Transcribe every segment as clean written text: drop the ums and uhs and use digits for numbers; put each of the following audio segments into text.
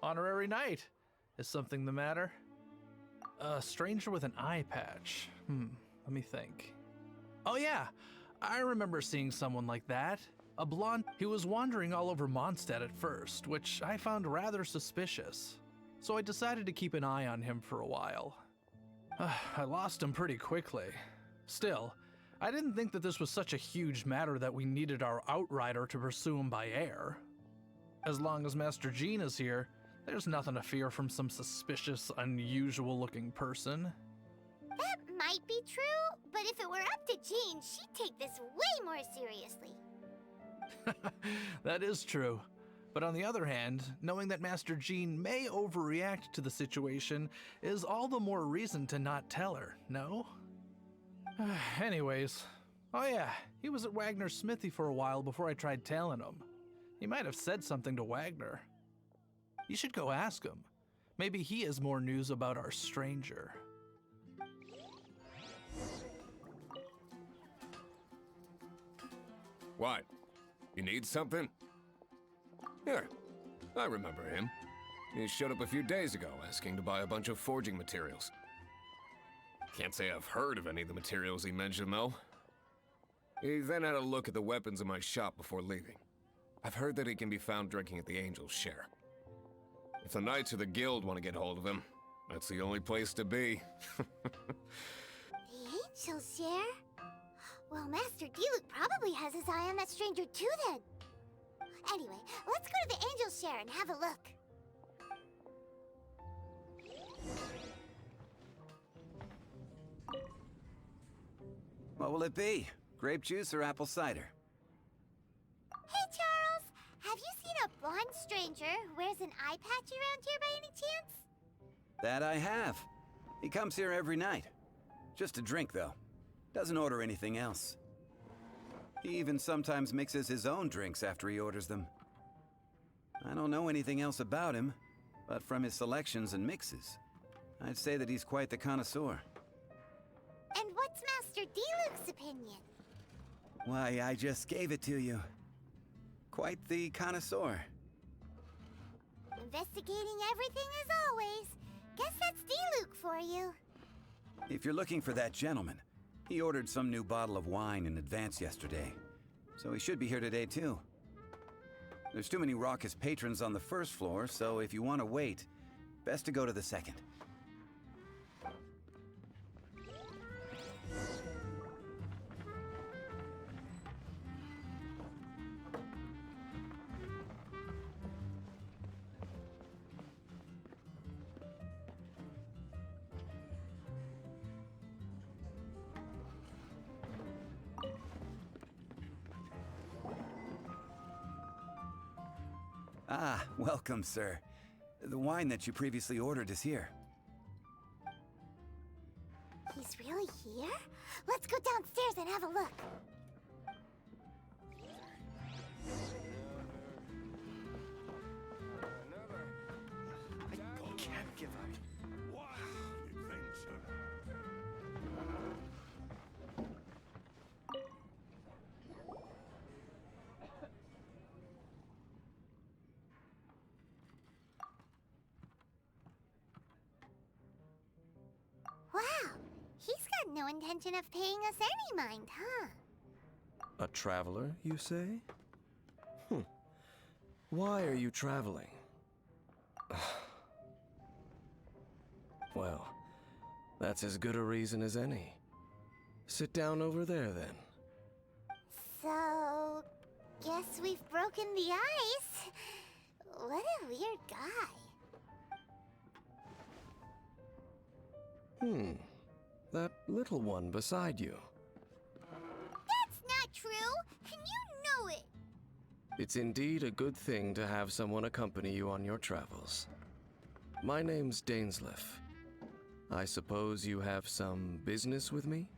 Honorary knight. Is something the matter? A stranger with an eye patch. Let me think. Oh yeah, I remember seeing someone like that. A blonde. He was wandering all over Mondstadt at first, which I found rather suspicious. So I decided to keep an eye on him for a while. I lost him pretty quickly. Still, I didn't think that this was such a huge matter that we needed our outrider to pursue him by air. As long as Master Jean is here, there's nothing to fear from some suspicious, unusual-looking person. That might be true, but if it were up to Jean, she'd take this way more seriously. That is true. But on the other hand, knowing that Master Jean may overreact to the situation is all the more reason to not tell her, no? Anyways, oh yeah, he was at Wagner's smithy for a while before I tried telling him. He might have said something to Wagner. You should go ask him. Maybe he has more news about our stranger. What? You need something? Here, I remember him. He showed up a few days ago asking to buy a bunch of forging materials. Can't say I've heard of any of the materials he mentioned, though. He then had a look at the weapons in my shop before leaving. I've heard that he can be found drinking at the Angel's Share. If the Knights or the Guild want to get hold of him, that's the only place to be. The Angel's Share? Well, Master Diluc probably has his eye on that stranger too then. Anyway, let's go to the Angel's Share and have a look. What will it be? Grape juice or apple cider? Hey, Charles! Have you seen a blonde stranger who wears an eye patch around here by any chance? That I have. He comes here every night. Just a drink, though. Doesn't order anything else. He even sometimes mixes his own drinks after he orders them. I don't know anything else about him, but from his selections and mixes, I'd say that he's quite the connoisseur. And what's Master Diluc's opinion? Why, I just gave it to you. Quite the connoisseur. Investigating everything as always. Guess that's Diluc for you. If you're looking for that gentleman, he ordered some new bottle of wine in advance yesterday, so he should be here today too. There's too many raucous patrons on the first floor, so if you want to wait, best to go to the second. Ah, welcome, sir. The wine that you previously ordered is here. He's really here? Let's go downstairs and have a look. I can't give up. Wild adventure. Wow, he's got no intention of paying us any mind, huh? A traveler, you say? Why are you traveling? Well, that's as good a reason as any. Sit down over there, then. So, guess we've broken the ice. What a weird guy. That little one beside you. That's not true, and you know it. It's indeed a good thing to have someone accompany you on your travels. My name's Dainsleif. I suppose you have some business with me?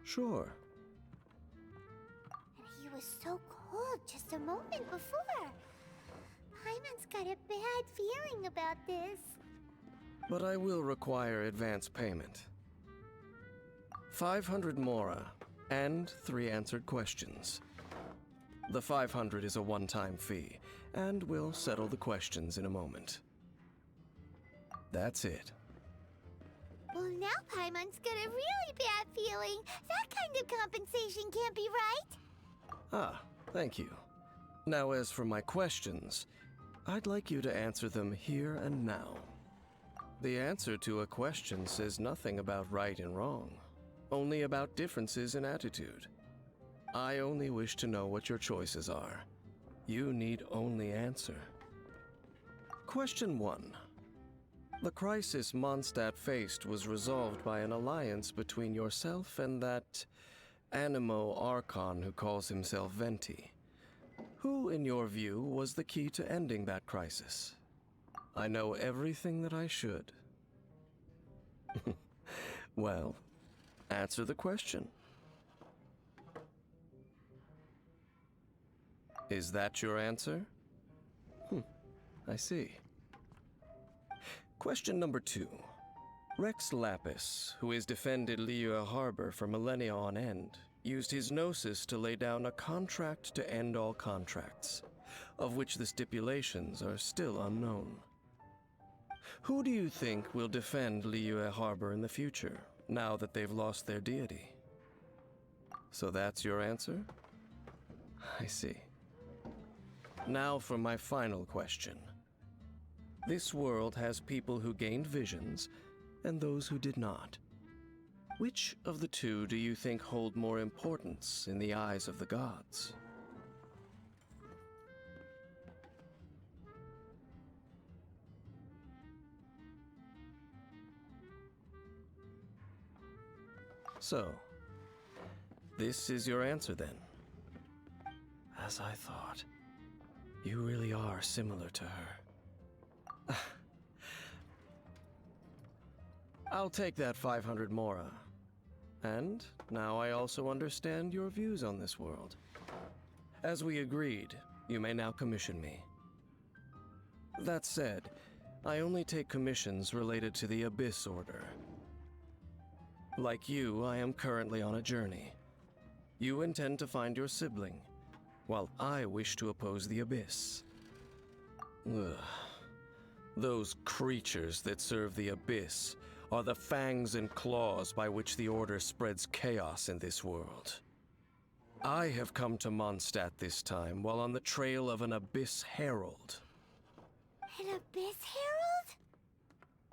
Sure. And he was so cold just a moment before. Paimon's got a bad feeling about this. But I will require advance payment. 500 mora, and 3 answered questions. The 500 is a one-time fee, and we'll settle the questions in a moment. That's it. Well, now Paimon's got a really bad feeling. That kind of compensation can't be right. Ah, thank you. Now, as for my questions, I'd like you to answer them here and now. The answer to a question says nothing about right and wrong, only about differences in attitude. I only wish to know what your choices are. You need only answer. Question 1. The crisis Mondstadt faced was resolved by an alliance between yourself and that Animo Archon who calls himself Venti. Who, in your view, was the key to ending that crisis? I know everything that I should. Well, answer the question. Is that your answer? I see. Question number 2. Rex Lapis, who has defended Liyue Harbor for millennia on end, used his gnosis to lay down a contract to end all contracts, of which the stipulations are still unknown. Who do you think will defend Liyue Harbor in the future, now that they've lost their deity? So that's your answer? I see. Now for my final question. This world has people who gained visions, and those who did not. Which of the two do you think hold more importance in the eyes of the gods? So, this is your answer then? As I thought. You really are similar to her. I'll take that 500 mora. And now I also understand your views on this world. As we agreed, you may now commission me. That said, I only take commissions related to the Abyss Order. Like you, I am currently on a journey. You intend to find your sibling, while I wish to oppose the Abyss. Ugh. Those creatures that serve the Abyss are the fangs and claws by which the Order spreads chaos in this world. I have come to Mondstadt this time while on the trail of an Abyss Herald. An Abyss Herald?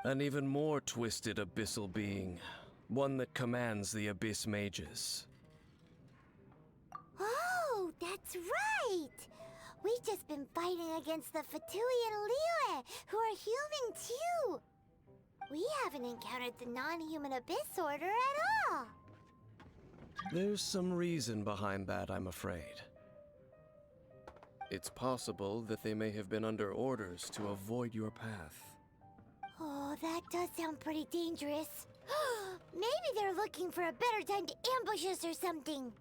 An even more twisted abyssal being, one that commands the Abyss Mages. Oh, that's right! We've just been fighting against the Fatui and Liyue, who are human too! We haven't encountered the non-human Abyss Order at all! There's some reason behind that, I'm afraid. It's possible that they may have been under orders to avoid your path. Oh, that does sound pretty dangerous. Maybe they're looking for a better time to ambush us or something.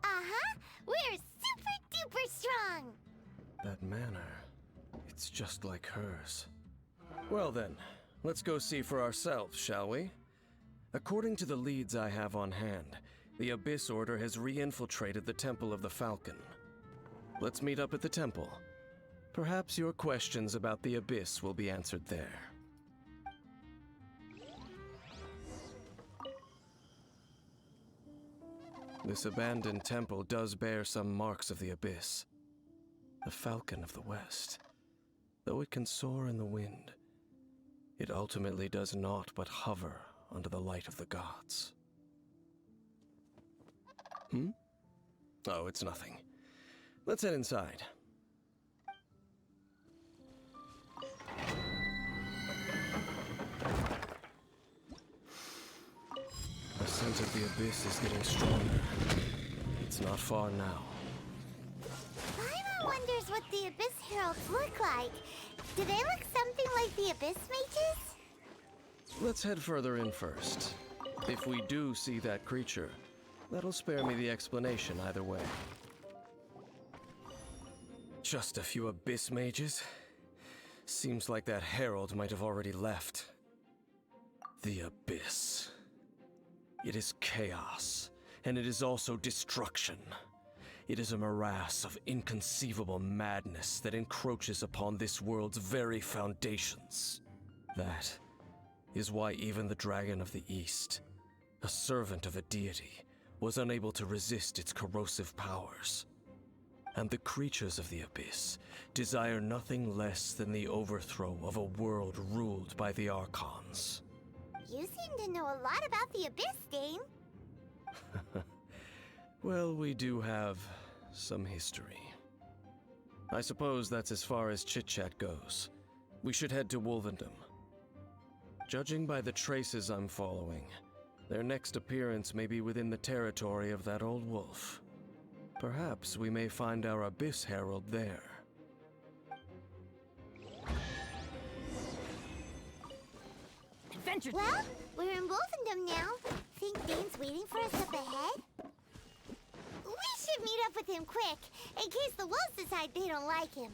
Uh-huh, we're super-duper strong! That manner, it's just like hers. Well then, let's go see for ourselves, shall we? According to the leads I have on hand, the Abyss Order has re-infiltrated the Temple of the Falcon. Let's meet up at the temple. Perhaps your questions about the Abyss will be answered there. This abandoned temple does bear some marks of the Abyss. The Falcon of the West. Though it can soar in the wind, it ultimately does naught but hover under the light of the gods. Oh, it's nothing. Let's head inside. The scent of the Abyss is getting stronger. It's not far now. Paimon wonders what the Abyss Heralds look like. Do they look something like the Abyss Mages? Let's head further in first. If we do see that creature, that'll spare me the explanation either way. Just a few Abyss Mages? Seems like that Herald might have already left. The Abyss. It is chaos, and it is also destruction. It is a morass of inconceivable madness that encroaches upon this world's very foundations. That is why even the Dragon of the East, a servant of a deity, was unable to resist its corrosive powers. And the creatures of the Abyss desire nothing less than the overthrow of a world ruled by the Archons. You seem to know a lot about the Abyss, Dane. Well, we do have some history. I suppose that's as far as chit-chat goes. We should head to Wolvendom. Judging by the traces I'm following, their next appearance may be within the territory of that old wolf. Perhaps we may find our Abyss Herald there. Adventure! Well, we're in Wolfendom now. Think Dane's waiting for us up ahead? We should meet up with him quick, in case the wolves decide they don't like him.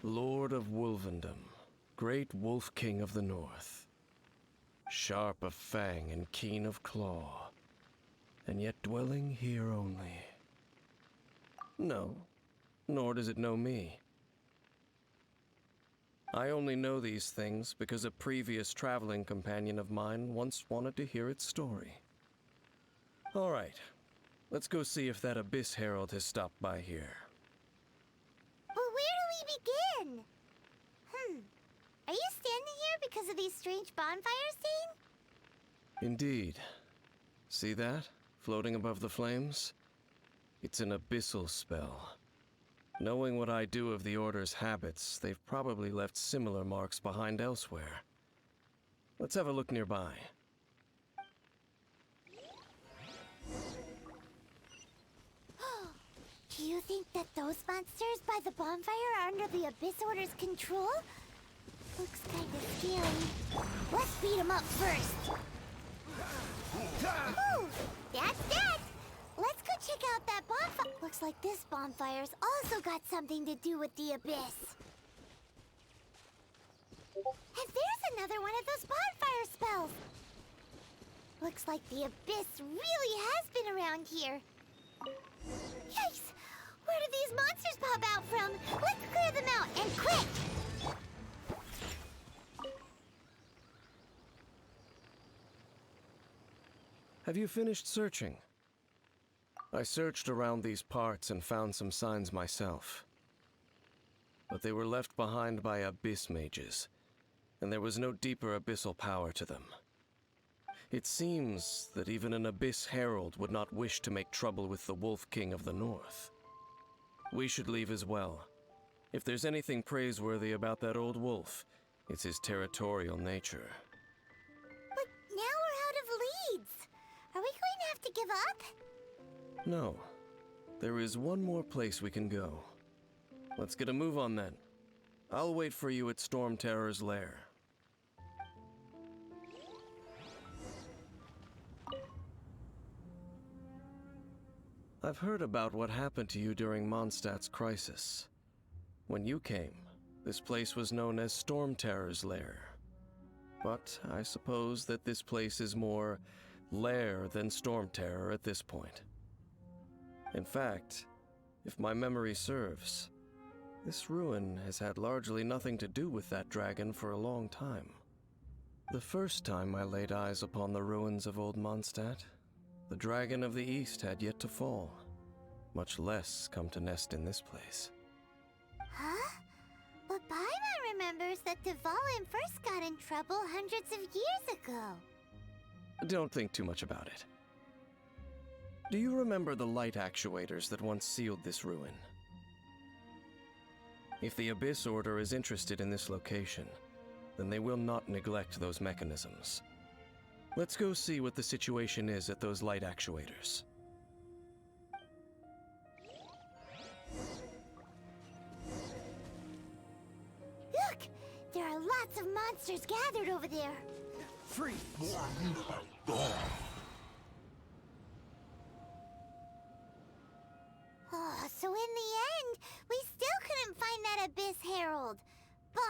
Lord of Wolvendom, great Wolf King of the North. Sharp of fang and keen of claw, and yet dwelling here only. No, nor does it know me. I only know these things because a previous traveling companion of mine once wanted to hear its story. All right, let's go see if that Abyss Herald has stopped by here. But where do we begin? Are you standing here because of these strange bonfires, Dane? Indeed. See that, floating above the flames? It's an abyssal spell. Knowing what I do of the Order's habits, they've probably left similar marks behind elsewhere. Let's have a look nearby. Do you think that those monsters by the bonfire are under the Abyss Order's control? Looks kinda scary. Let's beat them up first. Ooh, that's that! Let's go check out that bonfire. Looks like this bonfire's also got something to do with the Abyss. And there's another one of those bonfire spells. Looks like the Abyss really has been around here. Yikes! Where did these monsters pop out from? Let's clear them out, and quick! Have you finished searching? I searched around these parts and found some signs myself. But they were left behind by Abyss mages, and there was no deeper abyssal power to them. It seems that even an Abyss Herald would not wish to make trouble with the Wolf King of the North. We should leave as well. If there's anything praiseworthy about that old wolf, it's his territorial nature. But now we're out of leads. Are we going to have to give up? No. There is one more place we can go. Let's get a move on then. I'll wait for you at Storm Terror's lair. I've heard about what happened to you during Mondstadt's crisis. When you came, this place was known as Storm Terror's lair. But I suppose that this place is more lair than Storm Terror at this point. In fact, if my memory serves, this ruin has had largely nothing to do with that dragon for a long time. The first time I laid eyes upon the ruins of Old Mondstadt, the Dragon of the East had yet to fall, much less come to nest in this place. Huh? But Paimon remembers that Dvalin first got in trouble hundreds of years ago. Don't think too much about it. Do you remember the light actuators that once sealed this ruin? If the Abyss Order is interested in this location, then they will not neglect those mechanisms. Let's go see what the situation is at those light actuators. Look! There are lots of monsters gathered over there. Free more you have gone. Oh, so in the end, we still couldn't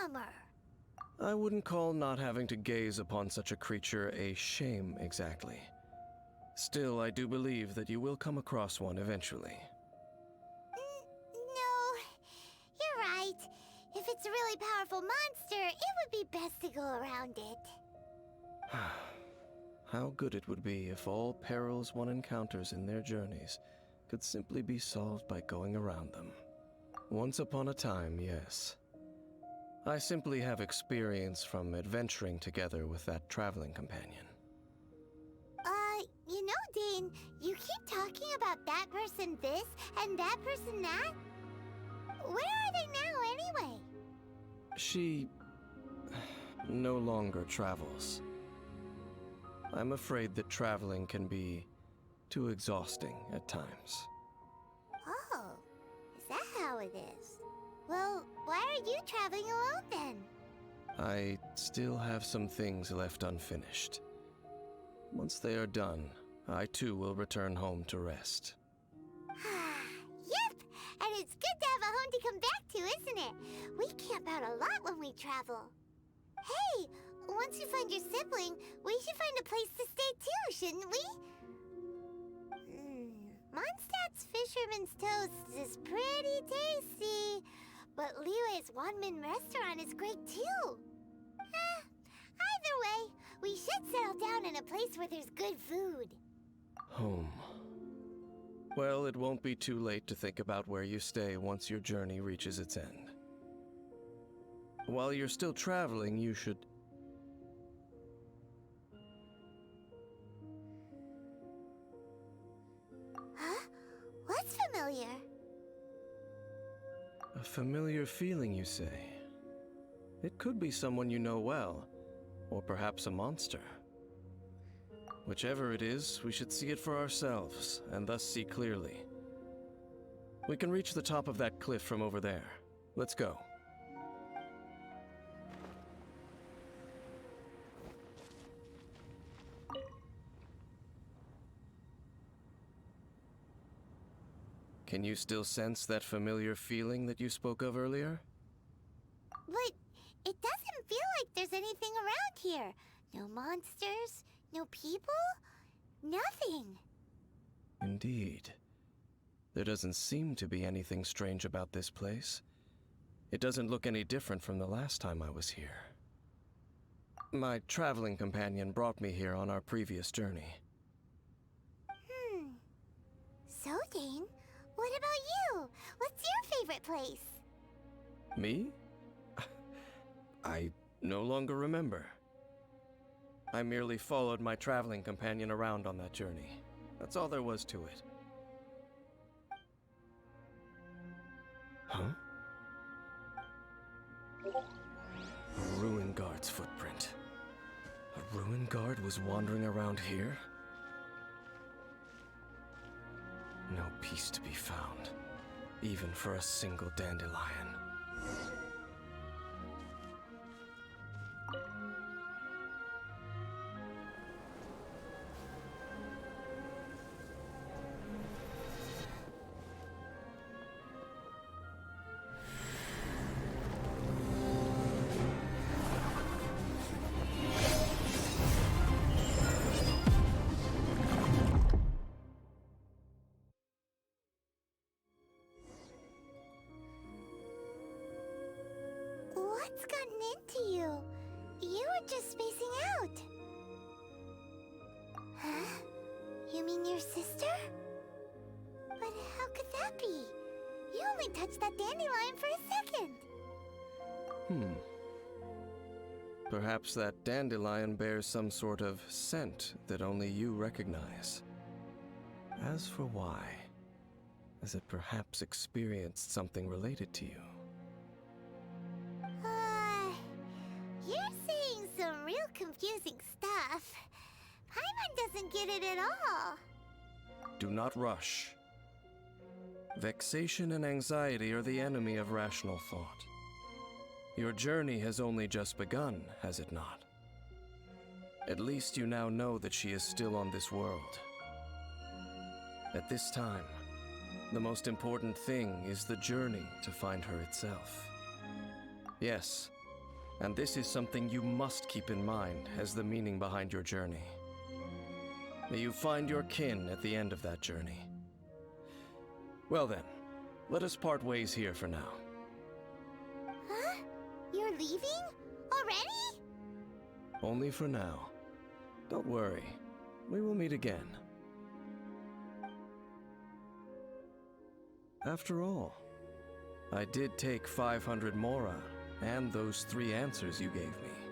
bummer. I wouldn't call not having to gaze upon such a creature a shame exactly. Still, I do believe that you will come across one eventually. No, you're right. If it's a really powerful monster, it would be best to go around it. How good it would be if all perils one encounters in their journeys could simply be solved by going around them. Once upon a time, yes. I simply have experience from adventuring together with that traveling companion. You know, Dane, you keep talking about that person this and that person that. Where are they now, anyway? She no longer travels. I'm afraid that traveling can be too exhausting at times. Oh, is that how it is? Well, why are you traveling alone then? I still have some things left unfinished. Once they are done, I too will return home to rest. Yep, and it's good to have a home to come back to, isn't it? We camp out a lot when we travel. Hey, once you find your sibling, we should find a place to stay too, shouldn't we? Mondstadt's Fisherman's Toast is pretty tasty, but Liyue's Wanmin restaurant is great too. Either way, we should settle down in a place where there's good food. Home. Well, it won't be too late to think about where you stay once your journey reaches its end. While you're still traveling, you should... Huh? What's familiar? A familiar feeling, you say? It could be someone you know well, or perhaps a monster. Whichever it is, we should see it for ourselves, and thus see clearly. We can reach the top of that cliff from over there. Let's go. Can you still sense that familiar feeling that you spoke of earlier? But it doesn't feel like there's anything around here. No monsters, no people, nothing. Indeed. There doesn't seem to be anything strange about this place. It doesn't look any different from the last time I was here. My traveling companion brought me here on our previous journey. So, Dane, what about you? What's your favorite place? Me? I no longer remember. I merely followed my traveling companion around on that journey. That's all there was to it. Huh? A ruin guard's footprint. A ruin guard was wandering around here? No peace to be found, even for a single dandelion. What's gotten into you? You were just spacing out. Huh? You mean your sister? But how could that be? You only touched that dandelion for a second. Perhaps that dandelion bears some sort of scent that only you recognize. As for why, has it perhaps experienced something related to you? You're saying some real confusing stuff. Paimon doesn't get it at all. Do not rush. Vexation and anxiety are the enemy of rational thought. Your journey has only just begun, has it not? At least you now know that she is still on this world. At this time, the most important thing is the journey to find her itself. Yes, And this is something you must keep in mind as the meaning behind your journey. May you find your kin at the end of that journey. Well then, let us part ways here for now. Huh? You're leaving? Already? Only for now. Don't worry, we will meet again. After all, I did take 500 mora and those 3 answers you gave me.